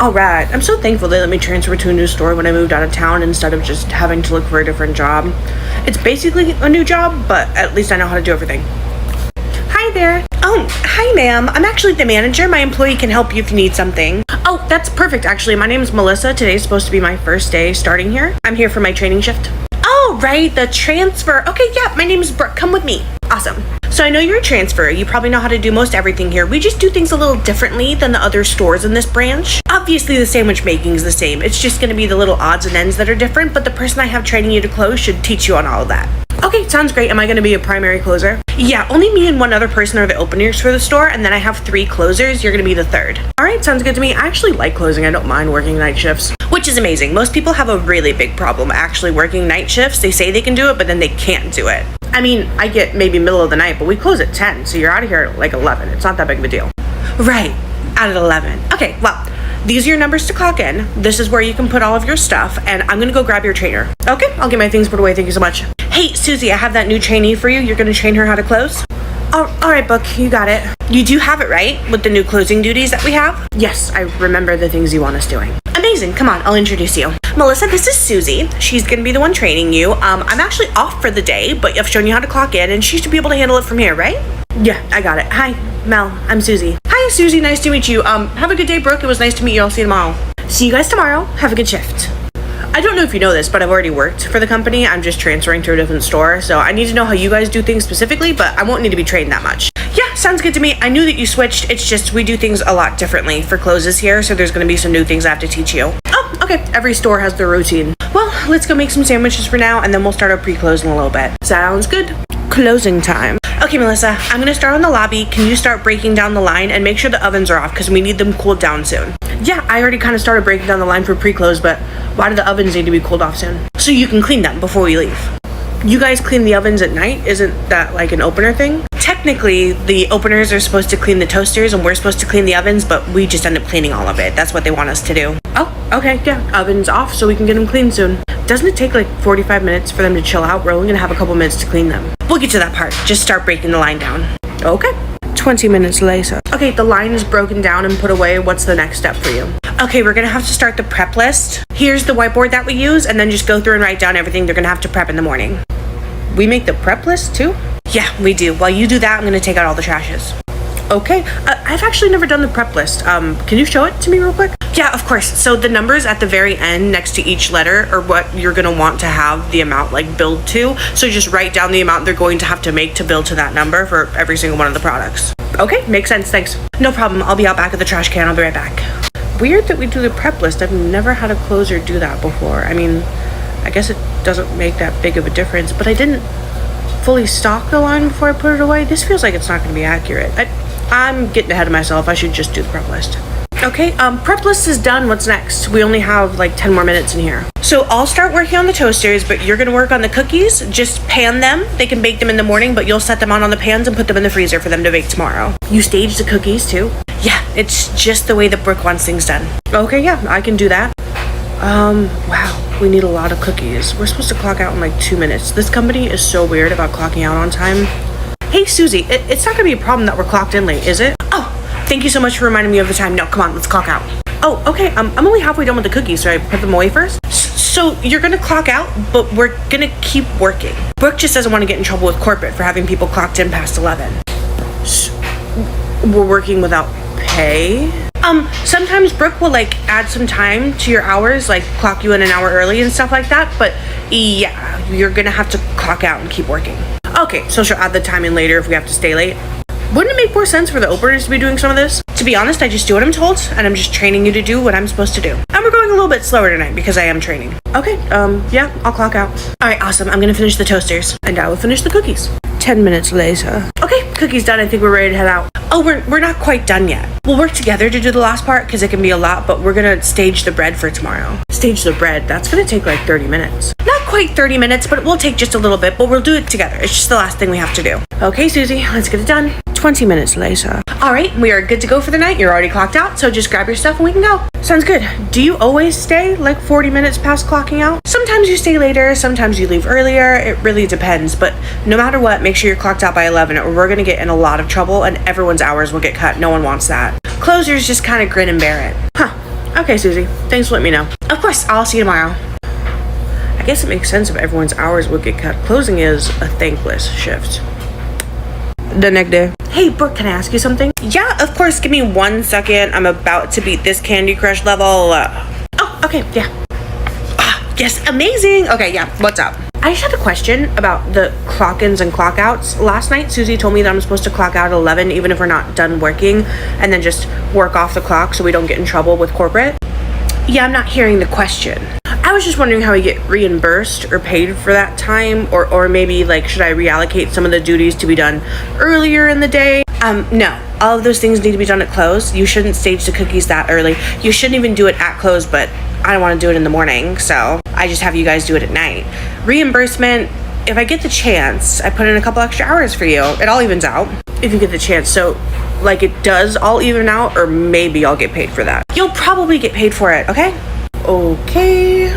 All right, I'm so thankful they let me transfer to a new store when I moved out of town instead of just having to look for a different job. It's basically a new job, but at least I know how to do everything. Hi there. Oh, hi ma'am. I'm actually the manager. My employee can help you if you need something. Oh, that's perfect actually. My name is Melissa. Today's supposed to be my first day starting here. I'm here for my training shift. Oh, right, the transfer. Okay, yeah, my name is Brooke. Come with me. Awesome. So I know you're a transfer. You probably know how to do most everything here. We just do things a little differently than the other stores in this branch. Obviously, the sandwich making is the same. It's just going to be the little odds and ends that are different, but the person I have training you to close should teach you on all of that. Okay, sounds great. Am I going to be a primary closer? Yeah, only me and one other person are the openers for the store, and then I have 3 closers. You're going to be the 3rd. All right, sounds good to me. I actually like closing. I don't mind working night shifts, which is amazing. Most people have a really big problem actually working night shifts. They say they can do it, but then they can't do it. I mean, I get maybe middle of the night, but we close at 10, so you're out of here at like 11. It's not that big of a deal. Right, out at 11. Okay, well, these are your numbers to clock in. This is where you can put all of your stuff, and I'm gonna go grab your trainer. Okay, I'll get my things put away. Thank you so much. Hey, Susie, I have that new trainee for you. You're gonna train her how to close? Oh, all right, Book, you got it. You do have it, right? With the new closing duties that we have? Yes, I remember the things you want us doing. Amazing, come on, I'll introduce you. Melissa, this is Susie. She's gonna be the one training you. I'm actually off for the day, but I've shown you how to clock in, and she should be able to handle it from here, right? Yeah, I got it. Hi, Mel, I'm Susie. Hi, Susie, nice to meet you. Have a good day, Brooke. It was nice to meet you. I'll see you tomorrow. See you guys tomorrow. Have a good shift. I don't know if you know this, but I've already worked for the company. I'm just transferring to a different store, so I need to know how you guys do things specifically, but I won't need to be trained that much. Yeah, sounds good to me. I knew that you switched. It's just we do things a lot differently for closes here, so there's going to be some new things I have to teach you. Oh, okay. Every store has their routine. Well, let's go make some sandwiches for now, and then we'll start our pre-close in a little bit. Sounds good. Closing time. Okay, Melissa, I'm going to start on the lobby. Can you start breaking down the line and make sure the ovens are off because we need them cooled down soon? Yeah, I already kind of started breaking down the line for pre-close, but why do the ovens need to be cooled off soon? So you can clean them before we leave. You guys clean the ovens at night? Isn't that like an opener thing? Technically, the openers are supposed to clean the toasters and we're supposed to clean the ovens, but we just end up cleaning all of it. That's what they want us to do. Oh, okay, yeah, ovens off so we can get them cleaned soon. Doesn't it take like 45 minutes for them to chill out? We're only gonna have a couple minutes to clean them. We'll get to that part. Just start breaking the line down. Okay. 20 minutes later. Okay, the line is broken down and put away. What's the next step for you? Okay, we're gonna have to start the prep list. Here's the whiteboard that we use, and then just go through and write down everything they're gonna have to prep in the morning. We make the prep list too? Yeah, we do. While you do that, I'm gonna take out all the trashes. Okay, I've actually never done the prep list. Can you show it to me real quick? Yeah, of course. So the numbers at the very end next to each letter are what you're gonna want to have the amount like billed to. So just write down the amount they're going to have to make to bill to that number for every single one of the products. Okay, makes sense, thanks. No problem, I'll be out back at the trash can. I'll be right back. Weird that we do the prep list. I've never had a closer do that before. I mean, I guess it doesn't make that big of a difference, but I didn't fully stock the line before I put it away. This feels like it's not gonna be accurate. I'm getting ahead of myself. I should just do the prep list. Okay, prep list is done. What's next? We only have like 10 more minutes in here. So I'll start working on the toasters, but you're gonna work on the cookies. Just pan them. They can bake them in the morning, but you'll set them on the pans and put them in the freezer for them to bake tomorrow. You stage the cookies too? Yeah, it's just the way that Brooke wants things done. Okay, yeah, I can do that. Wow, we need a lot of cookies. We're supposed to clock out in like 2 minutes. This company is so weird about clocking out on time. Hey, Susie, it's not gonna be a problem that we're clocked in late, is it? Oh, thank you so much for reminding me of the time. No, come on, let's clock out. Oh, okay, I'm only halfway done with the cookies, so I put them away first? So you're gonna clock out, but we're gonna keep working. Brooke just doesn't want to get in trouble with corporate for having people clocked in past 11. So we're working without pay? Sometimes Brooke will like add some time to your hours, like clock you in an hour early and stuff like that, but yeah, you're gonna have to clock out and keep working. Okay, so she'll add the time in later if we have to stay late. Wouldn't it make more sense for the openers to be doing some of this? To be honest, I just do what I'm told, and I'm just training you to do what I'm supposed to do. And we're going a little bit slower tonight because I am training. Okay, yeah, I'll clock out. All right, awesome. I'm gonna finish the toasters, and I will finish the cookies. 10 minutes later. Okay, cookies done. I think we're ready to head out. Oh, we're not quite done yet. We'll work together to do the last part because it can be a lot, but we're gonna stage the bread for tomorrow. Stage the bread? That's gonna take like 30 minutes. Not quite 30 minutes, but it will take just a little bit, but we'll do it together. It's just the last thing we have to do. Okay, Susie, let's get it done. 20 minutes later. All right, we are good to go for the night. You're already clocked out, so just grab your stuff and we can go. Sounds good. Do you always stay like 40 minutes past clocking out? Sometimes you stay later, sometimes you leave earlier. It really depends, but no matter what, make sure you're clocked out by 11 or we're gonna get in a lot of trouble and everyone's hours will get cut. No one wants that. Closers just kind of grin and bear it. Huh. Okay, Susie. Thanks for letting me know. Of course, I'll see you tomorrow. I guess it makes sense if everyone's hours would get cut. Closing is a thankless shift. The next day. Hey, Brooke, can I ask you something? Yeah, of course. Give me 1 second. I'm about to beat this Candy Crush level. Oh, okay, yeah. Yes, amazing. Okay, yeah, what's up? I just had a question about the clock-ins and clock-outs. Last night, Susie told me that I'm supposed to clock out at 11 even if we're not done working, and then just work off the clock so we don't get in trouble with corporate. Yeah, I'm not hearing the question. I was just wondering how we get reimbursed or paid for that time, or maybe like should I reallocate some of the duties to be done earlier in the day? No. All of those things need to be done at close. You shouldn't stage the cookies that early. You shouldn't even do it at close, but I don't want to do it in the morning, so I just have you guys do it at night. Reimbursement, if I get the chance, I put in a couple extra hours for you. It all evens out if you get the chance. So like it does all even out, or maybe I'll get paid for that. You'll probably get paid for it, okay? Okay.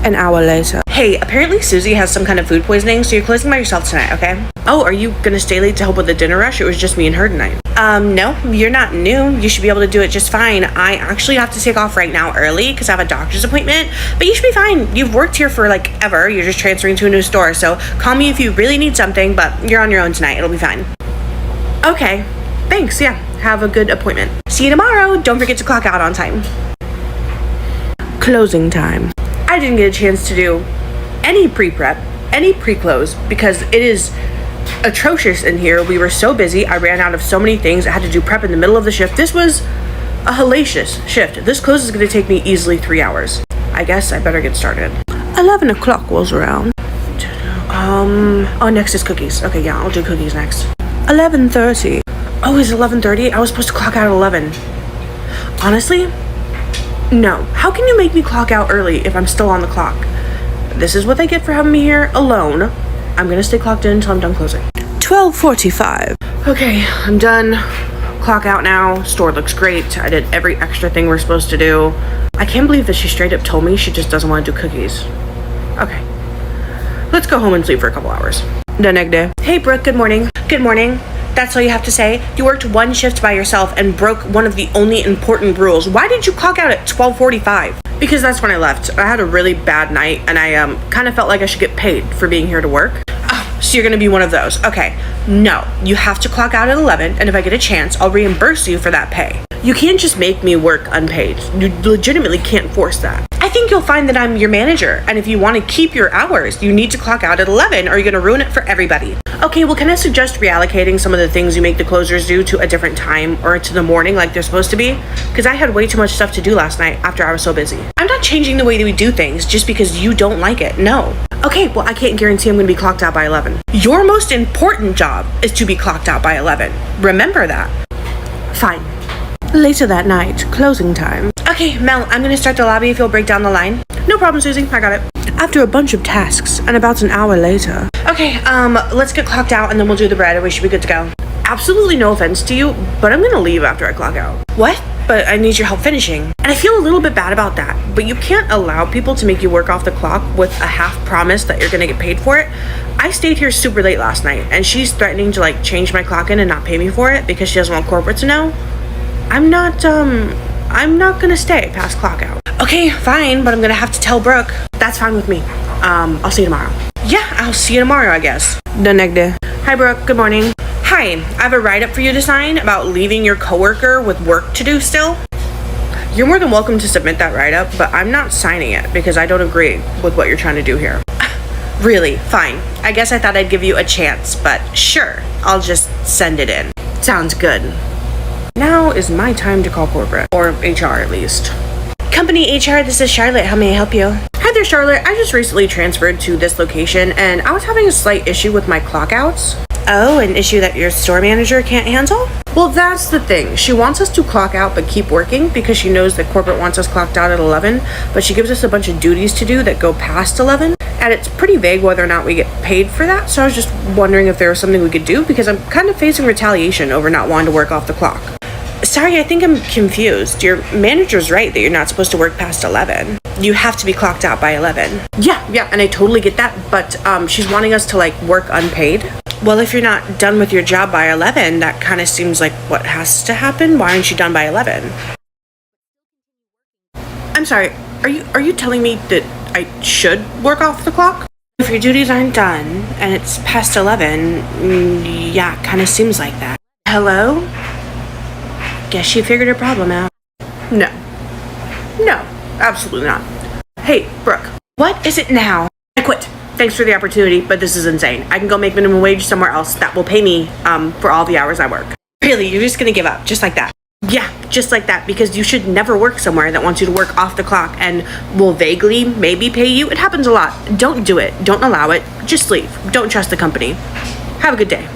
An hour later. Hey, apparently Susie has some kind of food poisoning, so you're closing by yourself tonight, okay? Oh, are you gonna stay late to help with the dinner rush? It was just me and her tonight. No, you're not new. You should be able to do it just fine. I actually have to take off right now early because I have a doctor's appointment, but you should be fine. You've worked here for like ever. You're just transferring to a new store, so call me if you really need something, but you're on your own tonight. It'll be fine. Okay, thanks, yeah. Have a good appointment. See you tomorrow. Don't forget to clock out on time. Closing time. I didn't get a chance to do any pre-prep, any pre-close, because it is atrocious in here. We were so busy. I ran out of so many things. I had to do prep in the middle of the shift. This was a hellacious shift. This close is going to take me easily 3 hours. I guess I better get started. 11 o'clock rolls around. Oh, next is cookies. Okay, yeah, I'll do cookies next. 11:30. Oh, is it 11:30? I was supposed to clock out at 11. Honestly, no. How can you make me clock out early if I'm still on the clock? This is what they get for having me here alone. I'm gonna stay clocked in until I'm done closing. 12:45. Okay, I'm done. Clock out now. Store looks great. I did every extra thing we're supposed to do. I can't believe that she straight up told me she just doesn't want to do cookies. Okay. Let's go home and sleep for a couple hours. The next day. Hey, Brooke, good morning. Good morning. That's all you have to say? You worked one shift by yourself and broke one of the only important rules. Why did you clock out at 12:45? Because that's when I left. I had a really bad night, and I kind of felt like I should get paid for being here to work. Oh, so you're gonna be one of those. Okay. No, you have to clock out at 11, and if I get a chance, I'll reimburse you for that pay. You can't just make me work unpaid. You legitimately can't force that. I think you'll find that I'm your manager, and if you want to keep your hours, you need to clock out at 11 or you're gonna ruin it for everybody. Okay, well, can I suggest reallocating some of the things you make the closers do to a different time or to the morning like they're supposed to be? Because I had way too much stuff to do last night after I was so busy. I'm not changing the way that we do things just because you don't like it, no. Okay, well, I can't guarantee I'm gonna be clocked out by 11. Your most important job is to be clocked out by 11. Remember that. Fine. Later that night, closing time. Okay, Mel, I'm gonna start the lobby if you'll break down the line. No problem, Susie, I got it. After a bunch of tasks, and about an hour later. Okay, let's get clocked out and then we'll do the bread and we should be good to go. Absolutely no offense to you, but I'm gonna leave after I clock out. What? But I need your help finishing. And I feel a little bit bad about that, but you can't allow people to make you work off the clock with a half promise that you're gonna get paid for it. I stayed here super late last night, and she's threatening to like change my clock in and not pay me for it because she doesn't want corporate to know. I'm not gonna stay past clock out. Okay, fine, but I'm gonna have to tell Brooke. That's fine with me. I'll see you tomorrow. Yeah, I'll see you tomorrow, I guess. The next day. Hi, Brooke, good morning. Hi, I have a write-up for you to sign about leaving your coworker with work to do still. You're more than welcome to submit that write-up, but I'm not signing it because I don't agree with what you're trying to do here. Really? Fine. I guess I thought I'd give you a chance, but sure, I'll just send it in. Sounds good. Now is my time to call corporate, or HR at least. Company HR, this is Charlotte. How may I help you? Hi there, Charlotte. I just recently transferred to this location, and I was having a slight issue with my clock outs. Oh, an issue that your store manager can't handle? Well, that's the thing. She wants us to clock out but keep working because she knows that corporate wants us clocked out at 11, but she gives us a bunch of duties to do that go past 11, and it's pretty vague whether or not we get paid for that, so I was just wondering if there was something we could do because I'm kind of facing retaliation over not wanting to work off the clock. Sorry, I think I'm confused. Your manager's right that you're not supposed to work past 11. You have to be clocked out by 11. Yeah, and I totally get that, but she's wanting us to like work unpaid. Well, if you're not done with your job by 11, that kind of seems like what has to happen. Why aren't you done by 11? I'm sorry, are you telling me that I should work off the clock? If your duties aren't done and it's past 11, yeah, kind of seems like that. Hello? Guess she figured her problem out. No. No, absolutely not. Hey, Brooke, what is it now? I quit. Thanks for the opportunity, but this is insane. I can go make minimum wage somewhere else that will pay me for all the hours I work. Really, you're just gonna give up, just like that? Yeah, just like that, because you should never work somewhere that wants you to work off the clock and will vaguely maybe pay you. It happens a lot. Don't do it. Don't allow it. Just leave. Don't trust the company. Have a good day.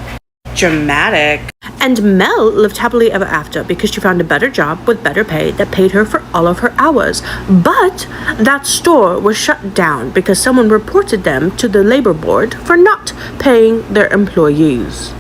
Dramatic. And Mel lived happily ever after because she found a better job with better pay that paid her for all of her hours. But that store was shut down because someone reported them to the labor board for not paying their employees.